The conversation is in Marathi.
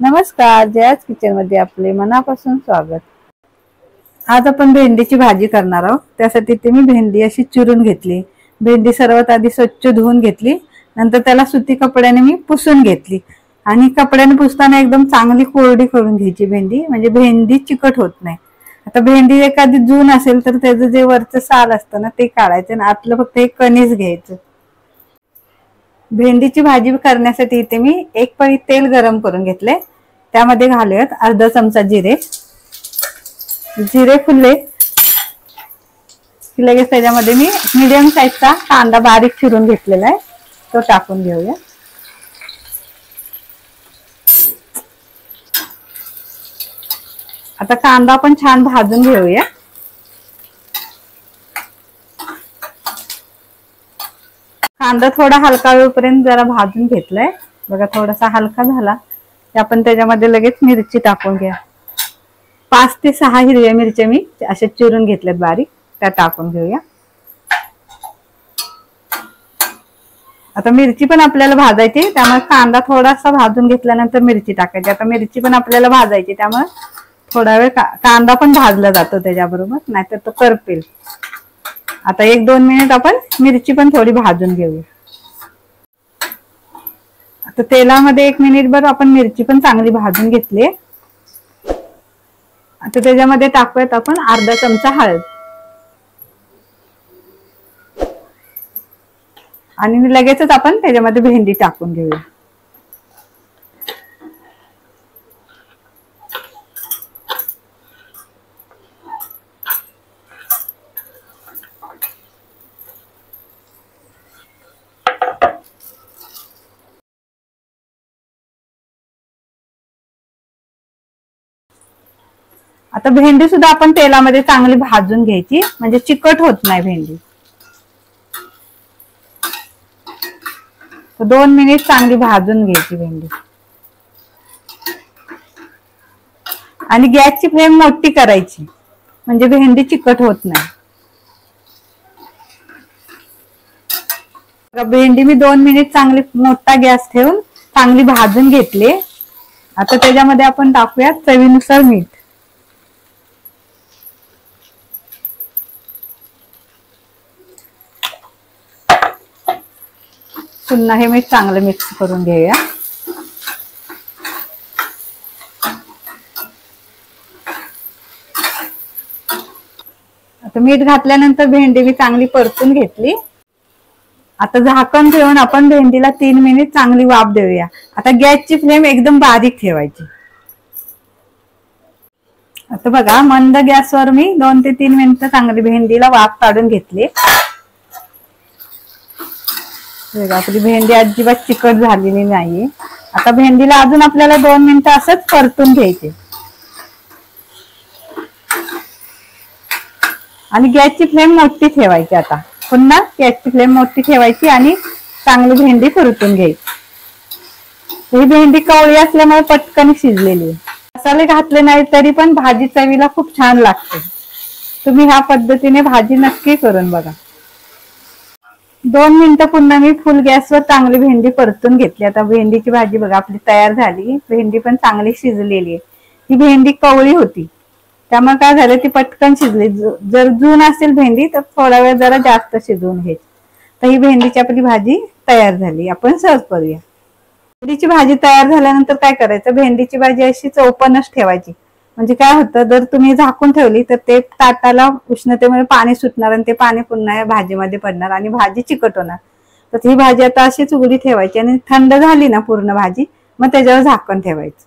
नमस्कार, जयाज किचन मध्ये आपले मनापासून स्वागत। आज आपण भेंडीची भाजी करणार आहोत। त्यासाठी मी भेंडी अशी चिरून घेतली। भेंडी सर्वात आधी स्वच्छ धुवून घेतली, नंतर त्याला सुती कपड्याने मी पुसून घेतली आणि कपड्याने पुसताना एकदम चांगली कोरडी करून घ्यायची भेंडी, म्हणजे भेंडी चिकट होत नाही। आता भेंडी एखादी जून असेल तर त्याचं जे वरचं साल असतं ना ते काढायचं आणि आतलं फक्त एक कणीस घ्यायचं। भेंडीची भाजी करण्यासाठी इथे मी एक पळी तेल गरम करून घेतले। त्यामध्ये घालूयात अर्धा चमचा जिरे। जिरे फुलले की लगेच त्याच्यामध्ये मी मीडियम साईजचा कांदा बारीक चिरून घेतलेला आहे, तो टाकून घेऊया। आता कांदा पण छान भाजून घेऊया। कांदा थोडा हलका होईपर्यंत जरा भाजून घेतलाय बघा। थोडासा हलका झाला की आपण त्याच्यामध्ये लगेच मिरची टाकून घ्या। 5 ते 6 हिरव्या मिरच्या मी अशा चिरून घेतल्यात बारीक, त्या टाकून घेऊया। आता मिरची पण आपल्याला भाजायची, त्यामुळे कांदा थोडासा भाजून घेतल्यानंतर मिरची टाकायची। आता मिरची पण आपल्याला भाजायची, त्यामुळे थोडा वेळ कांदा पण भाजला जातो त्याच्याबरोबर, नाहीतर तो करपेल। आता 1-2 मिनिट आपण मिरची पण थोडी भाजून घेऊया। आता तेलामध्ये 1 मिनिटभर आपण मिरची पण चांगली भाजून घेतली। आता त्याच्यामध्ये टाकूयात आपण अर्धा चमचा हळद आणि लगेचच आपण त्याच्यामध्ये भेंडी टाकून घेऊया। आता भेंडी सुद्धा आपण तेलामध्ये चांगली भाजून घ्यायची, म्हणजे चिकट होत नाही भेंडी। 2 मिनिट चांगली भाजून घ्यायची भेंडी आणि गॅसची फ्लेम मोठी करायची, म्हणजे भेंडी चिकट होत नाही। भेंडी मी 2 मिनिट चांगली मोठा गॅस ठेवून चांगली भाजून घेतली। आता त्याच्यामध्ये आपण टाकूया चवीनुसार मीठ। पुन्हा हे मीठ चांगलं मिक्स करून घेऊया। आता मीठ घातल्यानंतर भेंडी मी चांगली परतून घेतली। आता झाकण ठेवून आपण भेंडीला 3 मिनिट चांगली वाफ देऊया। आता गॅसची फ्लेम एकदम बारीक ठेवायची। आता बघा, मंद गॅसवर मी 2 ते 3 मिनिटं चांगली भेंडीला वाफ काढून घेतली। आपली भेंडी अजिबात चिकट झालेली नाहीये। आता भेंडीला अजून आपल्याला 2 मिनिटं असंच परतून घ्यायचे आणि गॅसची फ्लेम मोठी ठेवायची। आता पुन्हा गॅसची फ्लेम मोठी ठेवायची आणि चांगली भेंडी परतून घ्यायची। ही भेंडी कवळी असल्यामुळे पटकन शिजलेली आहे। मसाले घातले नाही तरी पण भाजी चवीला खूप छान लागते। तुम्ही ह्या पद्धतीने भाजी नक्की करून बघा। 2 मिनिटं पुन्हा मी फुल गॅसवर चांगली भेंडी परतून घेतली। आता भेंडीची भाजी बघा आपली तयार झाली। भेंडी पण चांगली शिजलेली आहे। ही भेंडी कवळी होती, त्यामुळे काय झालं, ती पटकन शिजली। जर जून असेल भेंडी तर थोडा वेळ जरा जास्त शिजवून घ्यायची। तर ही भेंडीची आपली भाजी तयार झाली, आपण सर्व करूया। भेंडीची भाजी तयार झाल्यानंतर काय करायचं, भेंडीची भाजी अशीच ओपनच ठेवायची। म्हणजे काय होतं, जर तुम्ही झाकून ठेवली तर ते ताटाला उष्णतेमुळे पाणी सुटणार आणि ते पाणी पुन्हा भाजीमध्ये पडणार आणि भाजी चिकट होणार। तर ही भाजी आता अशीच उघडी ठेवायची आणि थंड झाली ना पूर्ण भाजी, मग त्याच्यावर झाकण ठेवायचं।